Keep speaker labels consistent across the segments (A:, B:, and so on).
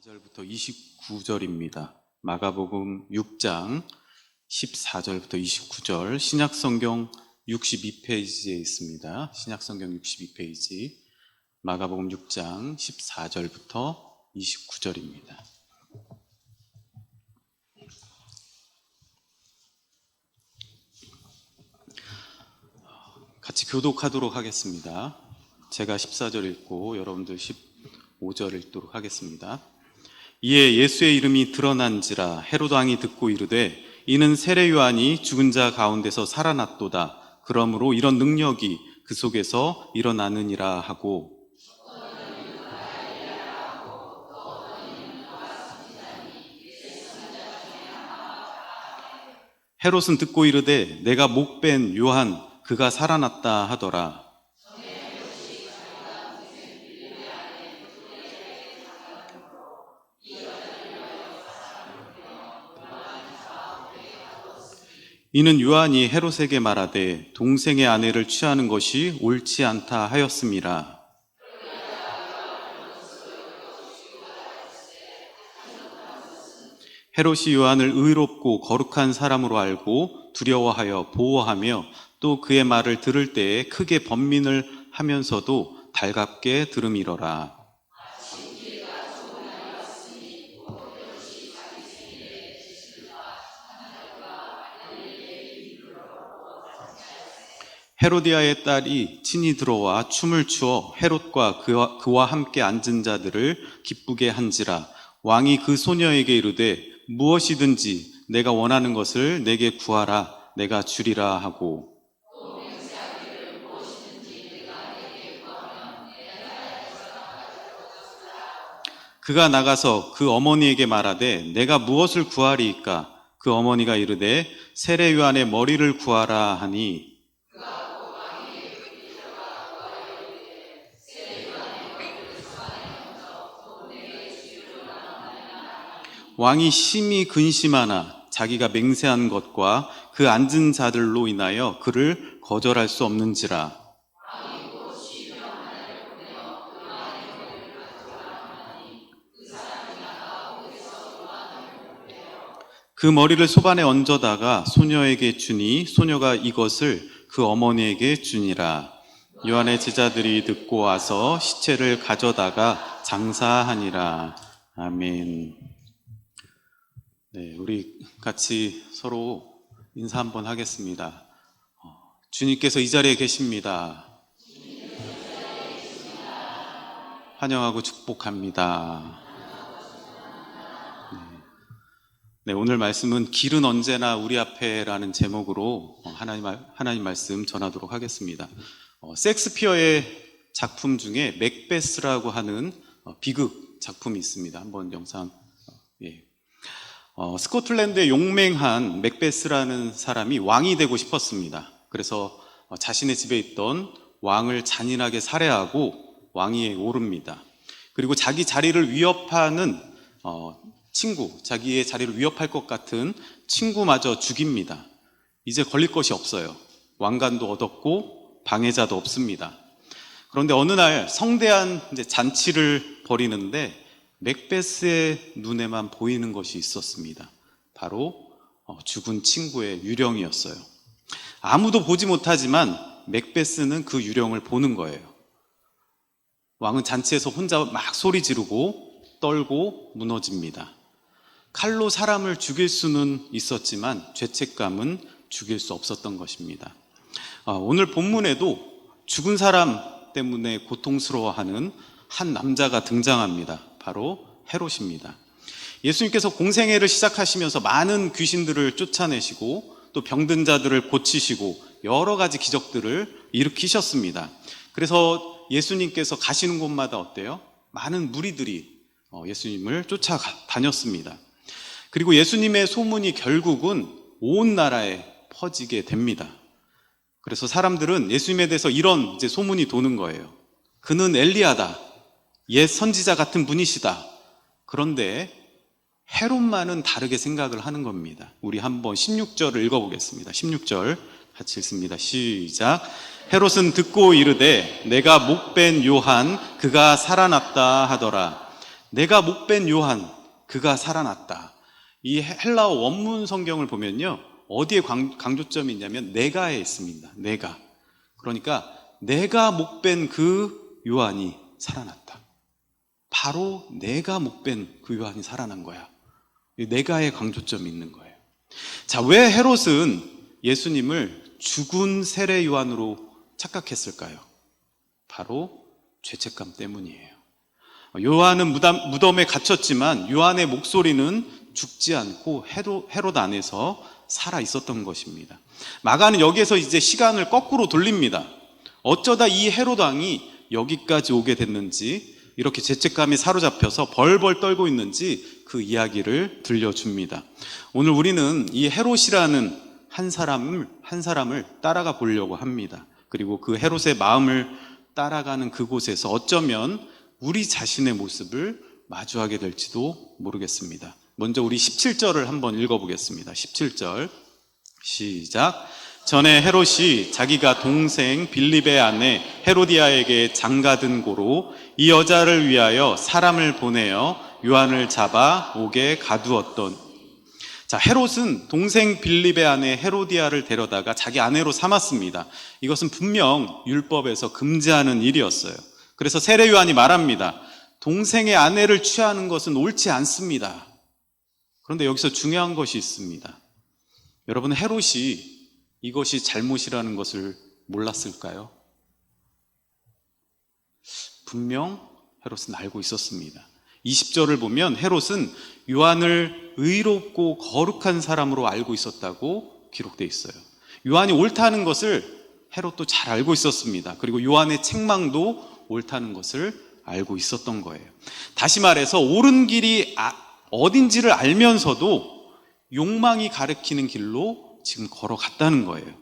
A: 14절부터 29절입니다. 마가복음 6장 14절부터 29절, 신약성경 62페이지에 있습니다. 신약성경 62페이지, 마가복음 6장 14절부터 29절입니다. 같이 교독하도록 하겠습니다. 제가 14절 읽고 여러분들 15절 읽도록 하겠습니다. 이에 예수의 이름이 드러난지라 헤롯 왕이 듣고 이르되 이는 세례 요한이 죽은 자 가운데서 살아났도다. 그러므로 이런 능력이 그 속에서 일어나느니라 하고, 헤롯은 듣고 이르되 내가 목벤 요한 그가 살아났다 하더라. 이는 요한이 헤롯에게 말하되 동생의 아내를 취하는 것이 옳지 않다 하였음이라. 헤롯이 요한을 의롭고 거룩한 사람으로 알고 두려워하여 보호하며 또 그의 말을 들을 때에 크게 번민을 하면서도 달갑게 들음이러라. 헤로디아의 딸이 친히 들어와 춤을 추어 헤롯과 그와 함께 앉은 자들을 기쁘게 한지라. 왕이 그 소녀에게 이르되 무엇이든지 내가 원하는 것을 내게 구하라, 내가 주리라 하고, 그가 나가서 그 어머니에게 말하되 내가 무엇을 구하리이까? 그 어머니가 이르되 세례 요한의 머리를 구하라 하니, 왕이 심히 근심하나 자기가 맹세한 것과 그 앉은 자들로 인하여 그를 거절할 수 없는지라. 그 머리를 소반에 얹어다가 소녀에게 주니 소녀가 이것을 그 어머니에게 주니라. 요한의 제자들이 듣고 와서 시체를 가져다가 장사하니라. 아멘. 네, 우리 같이 서로 인사 한번 하겠습니다. 주님께서 이 자리에 계십니다. 환영하고 축복합니다. 네, 오늘 말씀은 길은 언제나 우리 앞에라는 제목으로 하나님 말씀 전하도록 하겠습니다. 셰익스피어의 작품 중에 맥베스라고 하는 비극 작품이 있습니다. 한번 영상. 스코틀랜드의 용맹한 맥베스라는 사람이 왕이 되고 싶었습니다. 그래서 자신의 집에 있던 왕을 잔인하게 살해하고 왕위에 오릅니다. 그리고 자기 자리를 위협하는 친구, 자기의 자리를 위협할 것 같은 친구마저 죽입니다. 이제 걸릴 것이 없어요. 왕관도 얻었고 방해자도 없습니다. 그런데 어느 날 성대한 잔치를 벌이는데 맥베스의 눈에만 보이는 것이 있었습니다. 바로 죽은 친구의 유령이었어요. 아무도 보지 못하지만 맥베스는 그 유령을 보는 거예요. 왕은 잔치에서 혼자 막 소리 지르고 떨고 무너집니다. 칼로 사람을 죽일 수는 있었지만 죄책감은 죽일 수 없었던 것입니다. 오늘 본문에도 죽은 사람 때문에 고통스러워하는 한 남자가 등장합니다. 바로 헤롯입니다. 예수님께서 공생애를 시작하시면서 많은 귀신들을 쫓아내시고 또 병든 자들을 고치시고 여러 가지 기적들을 일으키셨습니다. 그래서 예수님께서 가시는 곳마다 어때요? 많은 무리들이 예수님을 쫓아다녔습니다. 그리고 예수님의 소문이 결국은 온 나라에 퍼지게 됩니다. 그래서 사람들은 예수님에 대해서 이런 소문이 도는 거예요. 그는 엘리야다. 옛 선지자 같은 분이시다. 그런데 헤롯만은 다르게 생각을 하는 겁니다. 우리 한번 16절을 읽어보겠습니다. 16절 같이 읽습니다. 시작. 헤롯은 듣고 이르되 내가 목벤 요한 그가 살아났다 하더라. 내가 목벤 요한, 그가 살아났다. 이 헬라어 원문 성경을 보면요, 어디에 강조점이 있냐면 내가에 있습니다. 내가. 그러니까 내가 목벤 그 요한이 살아났다. 바로 내가 목벤 그 요한이 살아난 거야. 내가에 강조점이 있는 거예요. 자, 왜 헤롯은 예수님을 죽은 세례 요한으로 착각했을까요? 바로 죄책감 때문이에요. 요한은 무덤에 갇혔지만 요한의 목소리는 죽지 않고 헤롯 안에서 살아 있었던 것입니다. 마가는 여기에서 이제 시간을 거꾸로 돌립니다. 어쩌다 이 헤롯 왕이 여기까지 오게 됐는지, 이렇게 죄책감이 사로잡혀서 벌벌 떨고 있는지 그 이야기를 들려줍니다. 오늘 우리는 이 헤롯이라는 한 사람을 따라가 보려고 합니다. 그리고 그 헤롯의 마음을 따라가는 그곳에서 어쩌면 우리 자신의 모습을 마주하게 될지도 모르겠습니다. 먼저 우리 17절을 한번 읽어보겠습니다. 17절 시작. 전에 헤롯이 자기가 동생 빌립의 아내 헤로디아에게 장가든 고로 이 여자를 위하여 사람을 보내어 요한을 잡아 옥에 가두었던. 자, 헤롯은 동생 빌립의 아내 헤로디아를 데려다가 자기 아내로 삼았습니다. 이것은 분명 율법에서 금지하는 일이었어요. 그래서 세례 요한이 말합니다. 동생의 아내를 취하는 것은 옳지 않습니다. 그런데 여기서 중요한 것이 있습니다. 여러분, 헤롯이 이것이 잘못이라는 것을 몰랐을까요? 분명 헤롯은 알고 있었습니다. 20절을 보면 헤롯은 요한을 의롭고 거룩한 사람으로 알고 있었다고 기록되어 있어요. 요한이 옳다는 것을 헤롯도 잘 알고 있었습니다. 그리고 요한의 책망도 옳다는 것을 알고 있었던 거예요. 다시 말해서 옳은 길이 어딘지를 알면서도 욕망이 가리키는 길로 지금 걸어갔다는 거예요.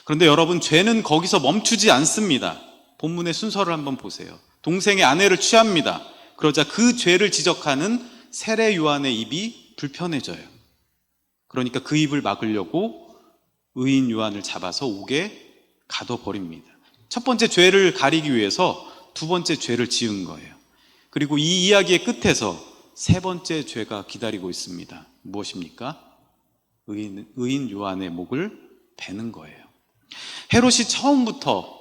A: 그런데 여러분, 죄는 거기서 멈추지 않습니다. 본문의 순서를 한번 보세요. 동생의 아내를 취합니다. 그러자 그 죄를 지적하는 세례 요한의 입이 불편해져요. 그러니까 그 입을 막으려고 의인 요한을 잡아서 옥에 가둬버립니다. 첫 번째 죄를 가리기 위해서 두 번째 죄를 지은 거예요. 그리고 이 이야기의 끝에서 세 번째 죄가 기다리고 있습니다. 무엇입니까? 의인 요한의 목을 베는 거예요. 헤롯이 처음부터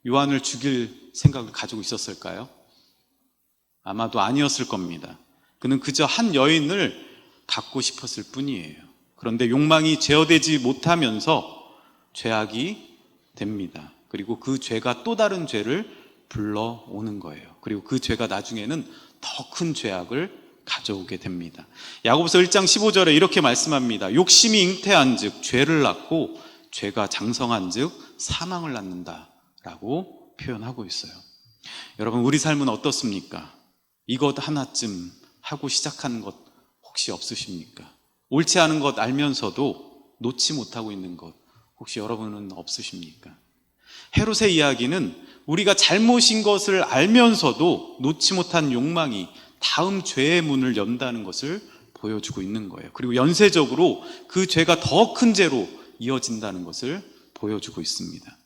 A: 요한을 죽일 생각을 가지고 있었을까요? 아마도 아니었을 겁니다. 그는 그저 한 여인을 갖고 싶었을 뿐이에요. 그런데 욕망이 제어되지 못하면서 죄악이 됩니다. 그리고 그 죄가 또 다른 죄를 불러오는 거예요. 그리고 그 죄가 나중에는 더 큰 죄악을 가져오게 됩니다. 야고보서 1장 15절에 이렇게 말씀합니다. 욕심이 잉태한즉 죄를 낳고 죄가 장성한즉 사망을 낳는다 라고 표현하고 있어요. 여러분, 우리 삶은 어떻습니까? 이것 하나쯤 하고 시작하는 것 혹시 없으십니까? 옳지 않은 것 알면서도 놓지 못하고 있는 것 혹시 여러분은 없으십니까? 헤롯의 이야기는 우리가 잘못인 것을 알면서도 놓지 못한 욕망이 다음 죄의 문을 연다는 것을 보여주고 있는 거예요. 그리고 연쇄적으로 그 죄가 더 큰 죄로 이어진다는 것을 보여주고 있습니다.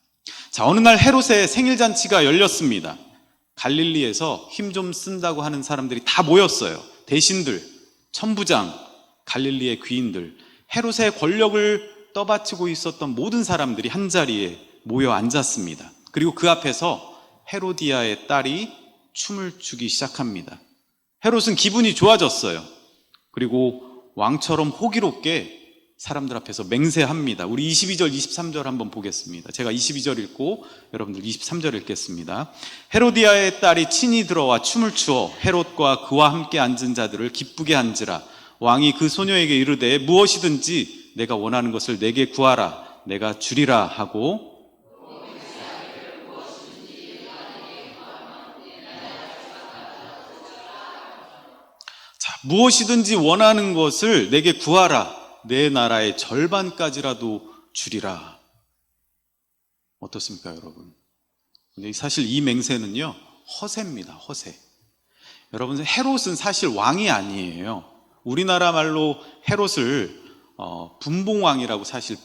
A: 자, 어느 날 헤롯의 생일잔치가 열렸습니다. 갈릴리에서 힘 좀 쓴다고 하는 사람들이 다 모였어요. 대신들, 천부장, 갈릴리의 귀인들, 헤롯의 권력을 떠받치고 있었던 모든 사람들이 한자리에 모여 앉았습니다. 그리고 그 앞에서 헤로디아의 딸이 춤을 추기 시작합니다. 헤롯은 기분이 좋아졌어요. 그리고 왕처럼 호기롭게 사람들 앞에서 맹세합니다. 우리 22절, 23절 한번 보겠습니다. 제가 22절 읽고 여러분들 23절 읽겠습니다. 헤로디아의 딸이 친히 들어와 춤을 추어 헤롯과 그와 함께 앉은 자들을 기쁘게 한지라. 왕이 그 소녀에게 이르되 무엇이든지 내가 원하는 것을 내게 구하라. 내가 주리라 하고, 자, 무엇이든지 원하는 것을 내게 구하라. 내 나라의 절반까지라도 주리라. 어떻습니까, 여러분? 근데 사실 이 맹세는요, 허세입니다, 허세. 여러분, 헤롯은 사실 왕이 아니에요. 우리나라 말로 헤롯을 분봉왕이라고 사실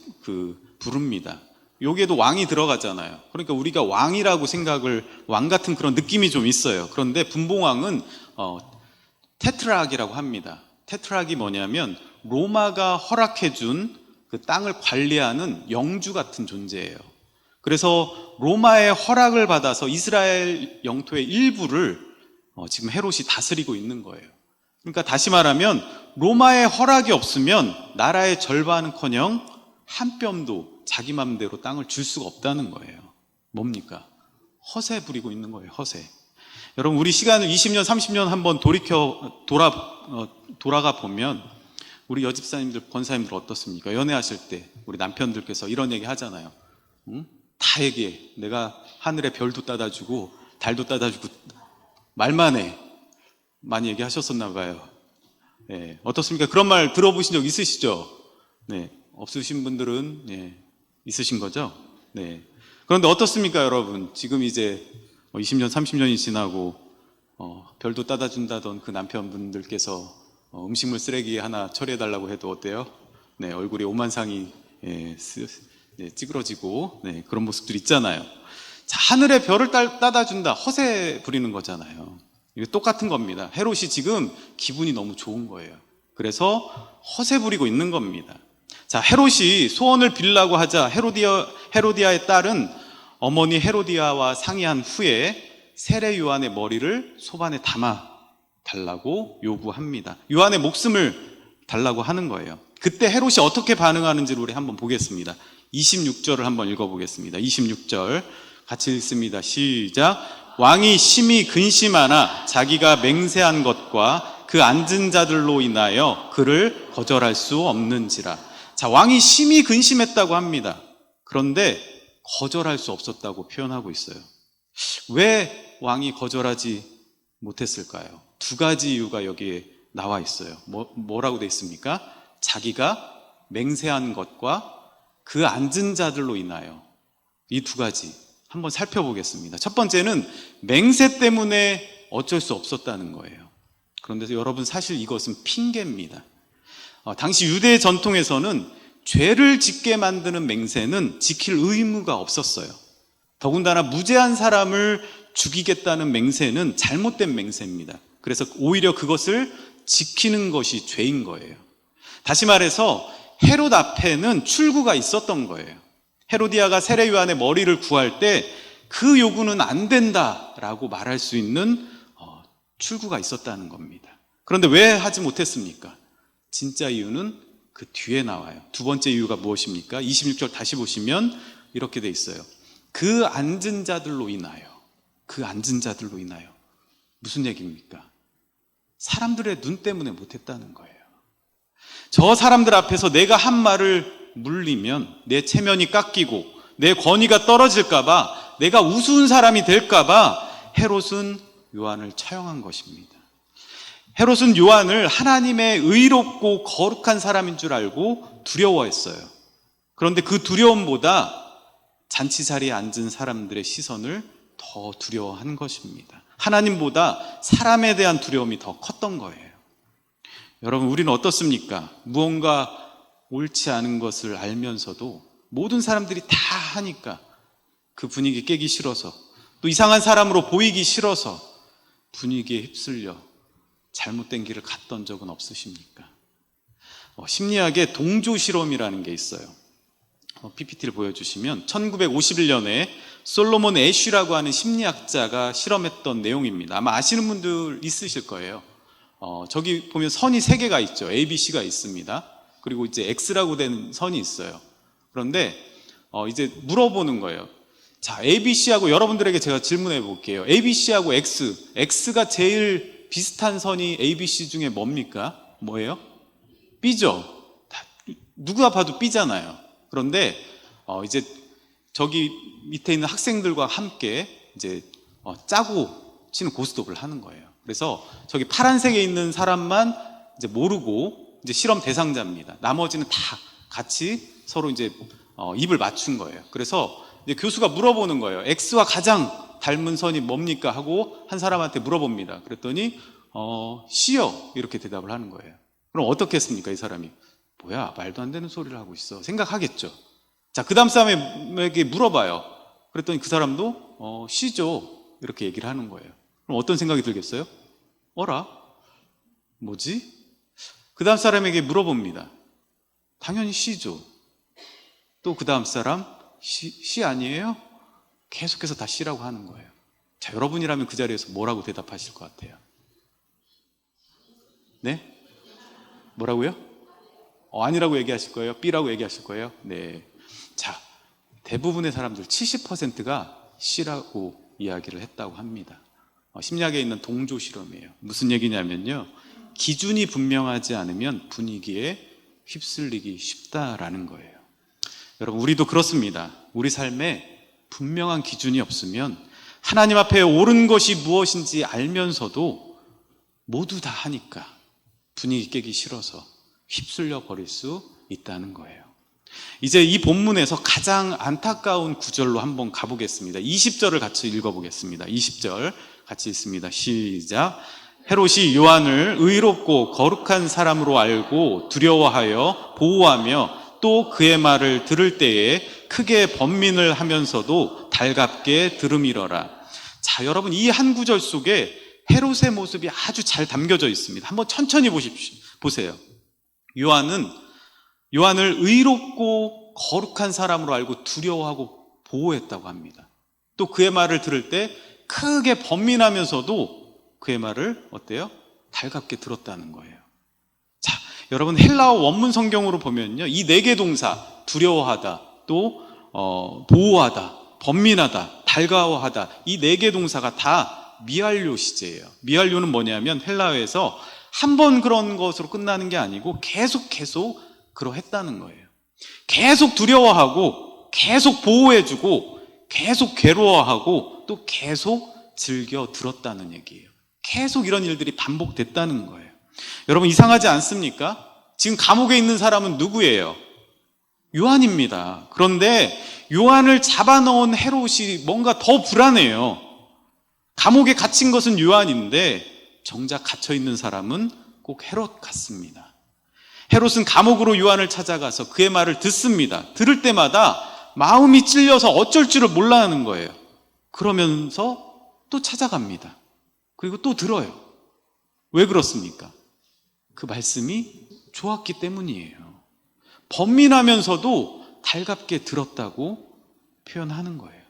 A: 부릅니다. 여기에도 왕이 들어가잖아요. 그러니까 우리가 왕이라고 생각을, 왕 같은 그런 느낌이 좀 있어요. 그런데 분봉왕은 테트라키라고 합니다. 테트라키 뭐냐면 로마가 허락해준 그 땅을 관리하는 영주 같은 존재예요. 그래서 로마의 허락을 받아서 이스라엘 영토의 일부를 지금 헤롯이 다스리고 있는 거예요. 그러니까 다시 말하면 로마의 허락이 없으면 나라의 절반은커녕 한 뼘도 자기 맘대로 땅을 줄 수가 없다는 거예요. 뭡니까? 허세 부리고 있는 거예요. 허세. 여러분, 우리 시간을 20년, 30년 한번 돌아가 보면 우리 여집사님들, 권사님들 어떻습니까? 연애하실 때 우리 남편들께서 이런 얘기 하잖아요. 응? 다 얘기해. 내가 하늘에 별도 따다주고 달도 따다주고 말만 해. 많이 얘기하셨었나 봐요. 네, 어떻습니까? 그런 말 들어보신 적 있으시죠? 네, 없으신 분들은 있으신 거죠? 네. 그런데 어떻습니까, 여러분? 지금 이제 20년, 30년이 지나고 별도 따다준다던 그 남편분들께서 음식물 쓰레기 하나 처리해달라고 해도 어때요? 네, 얼굴에 오만상이 찌그러지고 그런 모습들 있잖아요. 자, 하늘의 별을 따다준다. 허세 부리는 거잖아요. 이거 똑같은 겁니다. 헤롯이 지금 기분이 너무 좋은 거예요. 그래서 허세 부리고 있는 겁니다. 자, 헤롯이 소원을 빌라고 하자 헤로디아의 딸은 어머니 헤로디아와 상의한 후에 세례 요한의 머리를 소반에 담아 달라고 요구합니다. 요한의 목숨을 달라고 하는 거예요. 그때 헤롯이 어떻게 반응하는지를 우리 한번 보겠습니다. 26절을 한번 읽어보겠습니다. 26절 같이 읽습니다. 시작. 왕이 심히 근심하나 자기가 맹세한 것과 그 앉은 자들로 인하여 그를 거절할 수 없는지라. 자, 왕이 심히 근심했다고 합니다. 그런데 거절할 수 없었다고 표현하고 있어요. 왜 왕이 거절하지 못했을까요? 두 가지 이유가 여기에 나와 있어요. 뭐라고 돼 있습니까? 자기가 맹세한 것과 그 앉은 자들로 인하여. 이 두 가지 한번 살펴보겠습니다. 첫 번째는 맹세 때문에 어쩔 수 없었다는 거예요. 그런데 여러분, 사실 이것은 핑계입니다. 당시 유대 전통에서는 죄를 짓게 만드는 맹세는 지킬 의무가 없었어요. 더군다나 무죄한 사람을 죽이겠다는 맹세는 잘못된 맹세입니다. 그래서 오히려 그것을 지키는 것이 죄인 거예요. 다시 말해서 헤롯 앞에는 출구가 있었던 거예요. 헤로디아가 세례 요한의 머리를 구할 때 그 요구는 안 된다라고 말할 수 있는 출구가 있었다는 겁니다. 그런데 왜 하지 못했습니까? 진짜 이유는 그 뒤에 나와요. 두 번째 이유가 무엇입니까? 26절 다시 보시면 이렇게 돼 있어요. 그 앉은 자들로 인하여. 그 앉은 자들로 인하여. 무슨 얘기입니까? 사람들의 눈 때문에 못했다는 거예요. 저 사람들 앞에서 내가 한 말을 물리면 내 체면이 깎이고 내 권위가 떨어질까봐, 내가 우스운 사람이 될까봐 헤롯은 요한을 처형한 것입니다. 헤롯은 요한을 하나님의 의롭고 거룩한 사람인 줄 알고 두려워했어요. 그런데 그 두려움보다 잔치 자리에 앉은 사람들의 시선을 더 두려워한 것입니다. 하나님보다 사람에 대한 두려움이 더 컸던 거예요. 여러분, 우리는 어떻습니까? 무언가 옳지 않은 것을 알면서도 모든 사람들이 다 하니까 그 분위기 깨기 싫어서, 또 이상한 사람으로 보이기 싫어서 분위기에 휩쓸려 잘못된 길을 갔던 적은 없으십니까? 심리학에 동조 실험이라는 게 있어요. PPT를 보여주시면 1951년에 솔로몬 애쉬라고 하는 심리학자가 실험했던 내용입니다. 아마 아시는 분들 있으실 거예요. 저기 보면 선이 3개가 있죠. A, B, C가 있습니다. 그리고 이제 X라고 된 선이 있어요. 그런데 이제 물어보는 거예요. 자, A, B, C하고 여러분들에게 제가 질문해 볼게요. A, B, C하고 X가 제일 비슷한 선이 A, B, C 중에 뭡니까? 뭐예요? B죠. 누가 봐도 B잖아요. 그런데 이제 저기 밑에 있는 학생들과 함께 이제 짜고 치는 고스톱을 하는 거예요. 그래서 저기 파란색에 있는 사람만 이제 모르고 이제 실험 대상자입니다. 나머지는 다 같이 서로 이제 입을 맞춘 거예요. 그래서 이제 교수가 물어보는 거예요. X와 가장 닮은 선이 뭡니까? 하고 한 사람한테 물어봅니다. 그랬더니 C요, 이렇게 대답을 하는 거예요. 그럼 어떻게 했습니까? 이 사람이 뭐야, 말도 안 되는 소리를 하고 있어 생각하겠죠. 자, 그 다음 사람에게 물어봐요. 그랬더니 그 사람도 C죠, 이렇게 얘기를 하는 거예요. 그럼 어떤 생각이 들겠어요? 어라? 뭐지? 그 다음 사람에게 물어봅니다. 당연히 C죠. 또 그 다음 사람, C 아니에요? 계속해서 다 C라고 하는 거예요. 자, 여러분이라면 그 자리에서 뭐라고 대답하실 것 같아요? 네? 뭐라고요? 아니라고 얘기하실 거예요? B라고 얘기하실 거예요? 네. 자, 대부분의 사람들 70%가 C라고 이야기를 했다고 합니다. 심리학에 있는 동조 실험이에요. 무슨 얘기냐면요, 기준이 분명하지 않으면 분위기에 휩쓸리기 쉽다라는 거예요. 여러분, 우리도 그렇습니다. 우리 삶에 분명한 기준이 없으면 하나님 앞에 옳은 것이 무엇인지 알면서도 모두 다 하니까 분위기 깨기 싫어서 휩쓸려 버릴 수 있다는 거예요. 이제 이 본문에서 가장 안타까운 구절로 한번 가보겠습니다. 20절을 같이 읽어보겠습니다. 20절 같이 읽습니다. 시작. 헤롯이 요한을 의롭고 거룩한 사람으로 알고 두려워하여 보호하며 또 그의 말을 들을 때에 크게 번민을 하면서도 달갑게 들음이러라. 자, 여러분, 이 한 구절 속에 헤롯의 모습이 아주 잘 담겨져 있습니다. 한번 천천히 보세요. 요한을 의롭고 거룩한 사람으로 알고 두려워하고 보호했다고 합니다. 또 그의 말을 들을 때 크게 번민하면서도 그의 말을 어때요? 달갑게 들었다는 거예요. 자, 여러분, 헬라어 원문 성경으로 보면요, 이 네 개 동사, 두려워하다, 또 보호하다, 번민하다, 달가워하다, 이 네 개 동사가 다 미완료 시제예요. 미완료는 뭐냐면 헬라어에서 한 번 그런 것으로 끝나는 게 아니고 계속 그러했다는 거예요. 계속 두려워하고, 계속 보호해주고, 계속 괴로워하고, 또 계속 즐겨 들었다는 얘기예요. 계속 이런 일들이 반복됐다는 거예요. 여러분, 이상하지 않습니까? 지금 감옥에 있는 사람은 누구예요? 요한입니다. 그런데 요한을 잡아넣은 헤롯이 뭔가 더 불안해요. 감옥에 갇힌 것은 요한인데 정작 갇혀있는 사람은 꼭 헤롯 같습니다. 헤롯은 감옥으로 요한을 찾아가서 그의 말을 듣습니다. 들을 때마다 마음이 찔려서 어쩔 줄을 몰라 하는 거예요. 그러면서 또 찾아갑니다. 그리고 또 들어요. 왜 그렇습니까? 그 말씀이 좋았기 때문이에요. 번민하면서도 달갑게 들었다고 표현하는 거예요.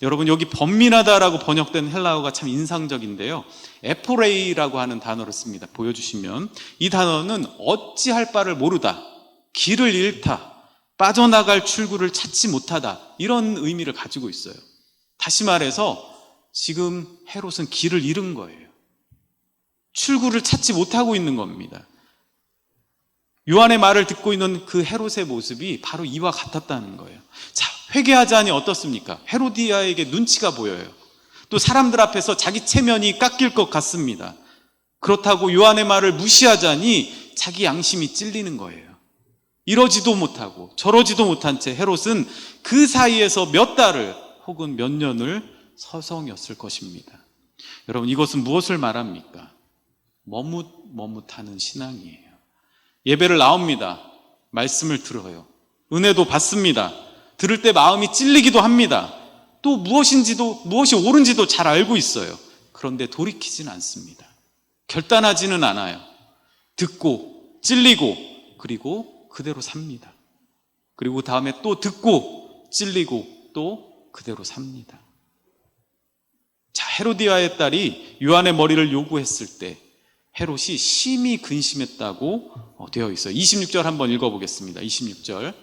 A: 여러분, 여기 번민하다라고 번역된 헬라어가 참 인상적인데요, 에포레이라고 하는 단어를 씁니다. 보여주시면, 이 단어는 어찌할 바를 모르다, 길을 잃다, 빠져나갈 출구를 찾지 못하다, 이런 의미를 가지고 있어요. 다시 말해서 지금 헤롯은 길을 잃은 거예요. 출구를 찾지 못하고 있는 겁니다. 요한의 말을 듣고 있는 그 헤롯의 모습이 바로 이와 같았다는 거예요. 자, 회개하자니 어떻습니까? 헤로디아에게 눈치가 보여요. 또 사람들 앞에서 자기 체면이 깎일 것 같습니다. 그렇다고 요한의 말을 무시하자니 자기 양심이 찔리는 거예요. 이러지도 못하고 저러지도 못한 채 헤롯은 그 사이에서 몇 달을 혹은 몇 년을 서성였을 것입니다. 여러분, 이것은 무엇을 말합니까? 머뭇머뭇하는 신앙이에요. 예배를 나옵니다. 말씀을 들어요. 은혜도 받습니다. 들을 때 마음이 찔리기도 합니다. 또 무엇이 옳은지도 잘 알고 있어요. 그런데 돌이키지는 않습니다. 결단하지는 않아요. 듣고 찔리고 그리고 그대로 삽니다. 그리고 다음에 또 듣고 찔리고 또 그대로 삽니다. 자, 헤로디아의 딸이 요한의 머리를 요구했을 때 헤롯이 심히 근심했다고 되어 있어요. 26절 한번 읽어보겠습니다. 26절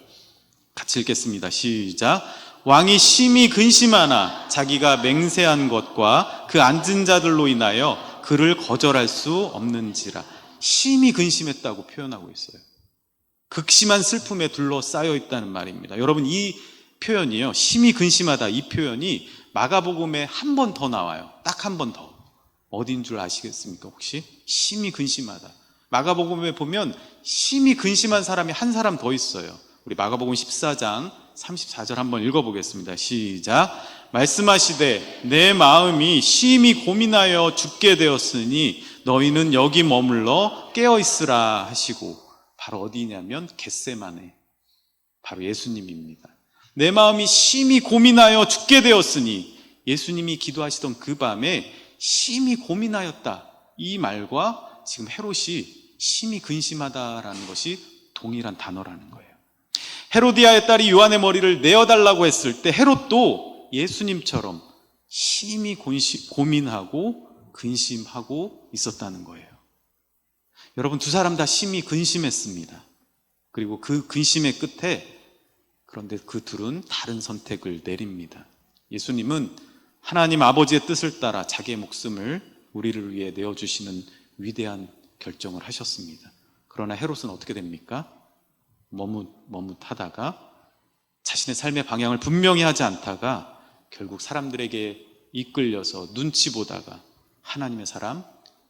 A: 같이 읽겠습니다. 시작. 왕이 심히 근심하나 자기가 맹세한 것과 그 앉은 자들로 인하여 그를 거절할 수 없는지라. 심히 근심했다고 표현하고 있어요. 극심한 슬픔에 둘러싸여 있다는 말입니다. 여러분, 이 표현이요, 심히 근심하다, 이 표현이 마가복음에 한 번 더 나와요. 딱 한 번 더. 어딘 줄 아시겠습니까? 혹시? 심히 근심하다. 마가복음에 보면 심히 근심한 사람이 한 사람 더 있어요. 우리 마가복음 14장 34절 한번 읽어보겠습니다. 시작. 말씀하시되 내 마음이 심히 고민하여 죽게 되었으니 너희는 여기 머물러 깨어있으라 하시고, 바로 어디냐면 겟세마네, 바로 예수님입니다. 내 마음이 심히 고민하여 죽게 되었으니, 예수님이 기도하시던 그 밤에 심히 고민하였다, 이 말과 지금 헤롯이 심히 근심하다라는 것이 동일한 단어라는 거예요. 헤로디아의 딸이 요한의 머리를 내어달라고 했을 때 헤롯도 예수님처럼 심히 고민하고 근심하고 있었다는 거예요. 여러분, 두 사람 다 심히 근심했습니다. 그리고 그 근심의 끝에 그런데 그 둘은 다른 선택을 내립니다. 예수님은 하나님 아버지의 뜻을 따라 자기의 목숨을 우리를 위해 내어주시는 위대한 결정을 하셨습니다. 그러나 헤롯은 어떻게 됩니까? 머뭇하다가 자신의 삶의 방향을 분명히 하지 않다가 결국 사람들에게 이끌려서 눈치 보다가 하나님의 사람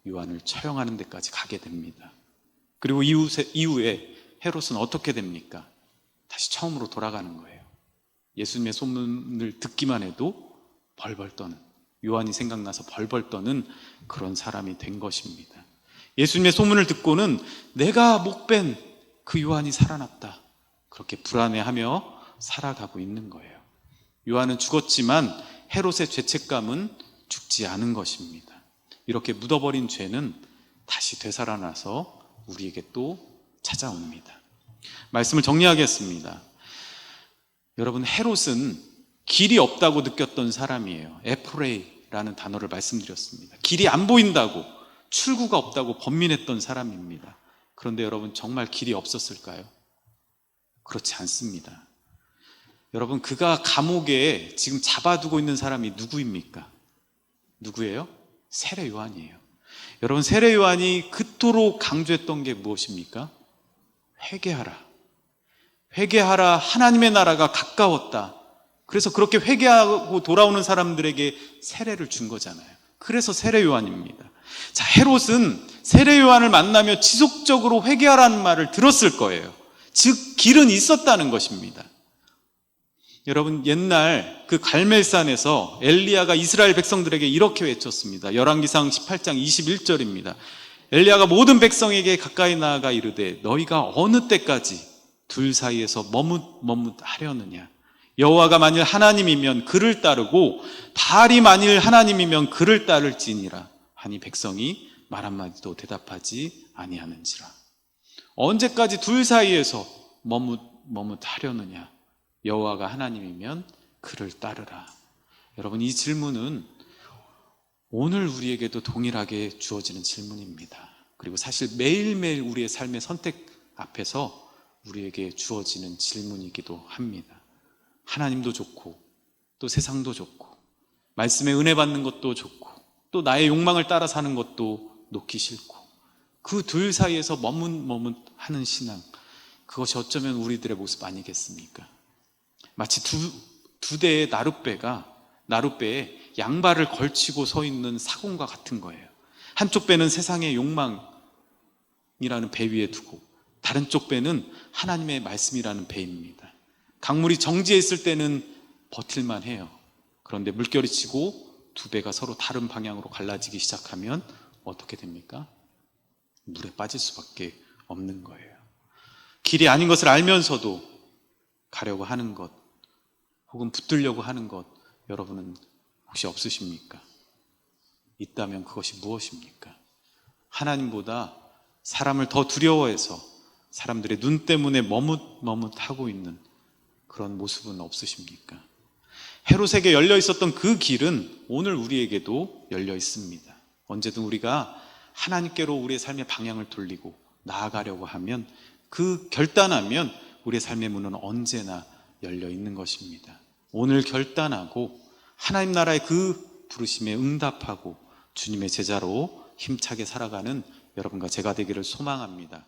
A: 요한을 처형하는 데까지 가게 됩니다. 그리고 이후에 헤롯은 어떻게 됩니까? 다시 처음으로 돌아가는 거예요. 예수님의 소문을 듣기만 해도 벌벌 떠는, 요한이 생각나서 벌벌 떠는 그런 사람이 된 것입니다. 예수님의 소문을 듣고는 내가 목벤 그 요한이 살아났다, 그렇게 불안해하며 살아가고 있는 거예요. 요한은 죽었지만 헤롯의 죄책감은 죽지 않은 것입니다. 이렇게 묻어버린 죄는 다시 되살아나서 우리에게 또 찾아옵니다. 말씀을 정리하겠습니다. 여러분, 헤롯은 길이 없다고 느꼈던 사람이에요. 에프레이라는 단어를 말씀드렸습니다. 길이 안 보인다고, 출구가 없다고 번민했던 사람입니다. 그런데 여러분, 정말 길이 없었을까요? 그렇지 않습니다. 여러분, 그가 감옥에 지금 잡아두고 있는 사람이 누구입니까? 누구예요? 세례 요한이에요. 여러분, 세례 요한이 그토록 강조했던 게 무엇입니까? 회개하라. 회개하라. 하나님의 나라가 가까웠다. 그래서 그렇게 회개하고 돌아오는 사람들에게 세례를 준 거잖아요. 그래서 세례 요한입니다. 자, 헤롯은 세례 요한을 만나며 지속적으로 회개하라는 말을 들었을 거예요. 즉, 길은 있었다는 것입니다. 여러분, 옛날 그 갈멜산에서 엘리야가 이스라엘 백성들에게 이렇게 외쳤습니다. 열왕기상 18장 21절입니다. 엘리야가 모든 백성에게 가까이 나아가 이르되 너희가 어느 때까지 둘 사이에서 머뭇하려느냐. 여호와가 만일 하나님이면 그를 따르고 바알이 만일 하나님이면 그를 따를지니라 하니 백성이 말 한마디도 대답하지 아니하는지라. 언제까지 둘 사이에서 머뭇하려느냐. 여호와가 하나님이면 그를 따르라. 여러분, 이 질문은 오늘 우리에게도 동일하게 주어지는 질문입니다. 그리고 사실 매일매일 우리의 삶의 선택 앞에서 우리에게 주어지는 질문이기도 합니다. 하나님도 좋고 또 세상도 좋고 말씀에 은혜 받는 것도 좋고 또 나의 욕망을 따라 사는 것도 놓기 싫고 그 둘 사이에서 머뭇하는 신앙, 그것이 어쩌면 우리들의 모습 아니겠습니까? 마치 두 대의 나룻배에 양발을 걸치고 서 있는 사공과 같은 거예요. 한쪽 배는 세상의 욕망이라는 배 위에 두고 다른 쪽 배는 하나님의 말씀이라는 배입니다. 강물이 정지해 있을 때는 버틸만 해요. 그런데 물결이 치고 두 배가 서로 다른 방향으로 갈라지기 시작하면 어떻게 됩니까? 물에 빠질 수밖에 없는 거예요. 길이 아닌 것을 알면서도 가려고 하는 것, 혹은 붙들려고 하는 것, 여러분은 혹시 없으십니까? 있다면 그것이 무엇입니까? 하나님보다 사람을 더 두려워해서 사람들의 눈 때문에 머뭇하고 있는 그런 모습은 없으십니까? 헤롯에게 열려 있었던 그 길은 오늘 우리에게도 열려 있습니다. 언제든 우리가 하나님께로 우리의 삶의 방향을 돌리고 나아가려고 하면, 그 결단하면 우리의 삶의 문은 언제나 열려 있는 것입니다. 오늘 결단하고 하나님 나라의 그 부르심에 응답하고 주님의 제자로 힘차게 살아가는 여러분과 제가 되기를 소망합니다.